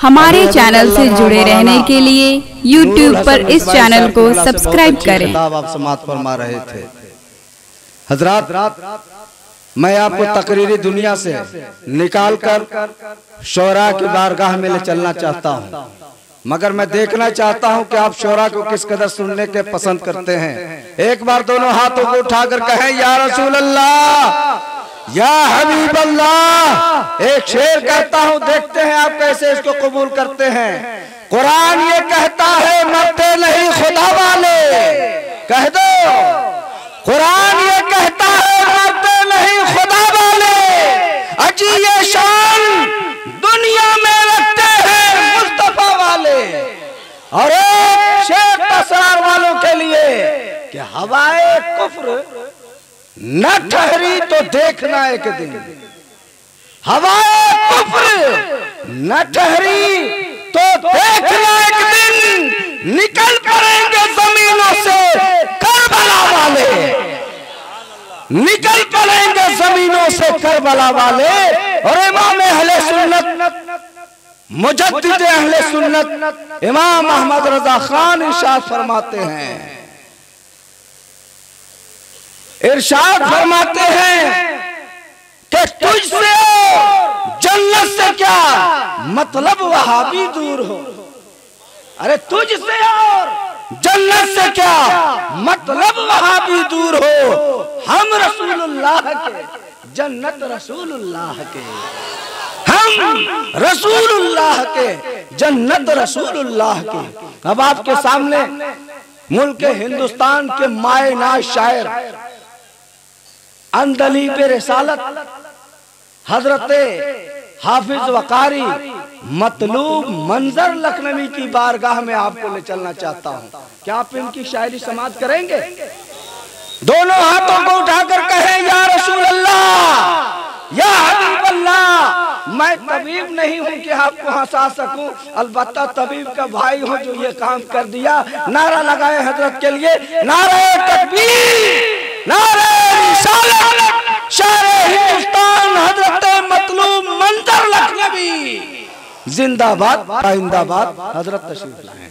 हमारे चैनल से जुड़े रहने के लिए YouTube पर इस चैनल को सब्सक्राइब करें। आप समाप्त फरमा रहे थे हजरात, मैं आपको तकरीरी दुनिया से निकालकर शोरा की बारगाह में ले चलना चाहता हूँ, मगर मैं देखना चाहता हूँ कि आप शोरा को किस कदर सुनने के पसंद करते हैं। एक बार दोनों हाथों को उठाकर कहें या रसूल अल्लाह, या हबीब अल्लाह। एक शेर कहता हूँ, देखते हैं आप कैसे इसको कबूल करते हैं। कुरान ये कहता है मरते नहीं खुदा वाले, कह दो। कुरान ये कहता है मरते नहीं खुदा वाले, अजी ये शान दुनिया में रखते हैं मुस्तफा वाले। और एक शेख असरार वालों के लिए कि हवाए कुफ्र न ठहरी तो देखना एक दिन, हवाए कुफ्र न ठहरी तो देखना एक दिन, निकल पड़ेंगे जमीनों से करबला वाले, निकल पड़ेंगे जमीनों से करबला वाले। और इमाम अहले सुन्नत मुजद्दिद अहले सुन्नत इमाम अहमद रजा खान इरशाद फरमाते हैं, इरशाद फरमाते हैं कि तुझसे जन्नत से क्या मतलब वहाबी दूर हो। अरे तुझसे और जन्नत से क्या मतलब वहाबी दूर हो। हम रसूलुल्लाह के, जन्नत रसूलुल्लाह के, हम रसूलुल्लाह के, जन्नत रसूलुल्लाह के। अब आपके सामने मुल्क हिंदुस्तान के मायनाज शायर अंदली पे रिसालत हजरते हाफिज वकारी मतलूब मंजर लखनवी की बारगाह में आपको ले चलना चाहता हूँ। क्या आप इनकी शायरी समाप्त करेंगे? दोनों हाथों को उठाकर कहें या रसूल अल्लाह, या हबीब अल्लाह। मैं तबीब नहीं हूँ कि आपको हंसा सकूं, अलबत्ता तबीब का भाई हूँ जो ये काम कर दिया। नारा लगाए हजरत के लिए, नारे तकबीर, नारे रिसालत, शायर हिंदुस्तान हजरत मतलूब मंजर लखनवी जिंदाबाद, जिंदाबाद। हजरत तशरीफ लाएं।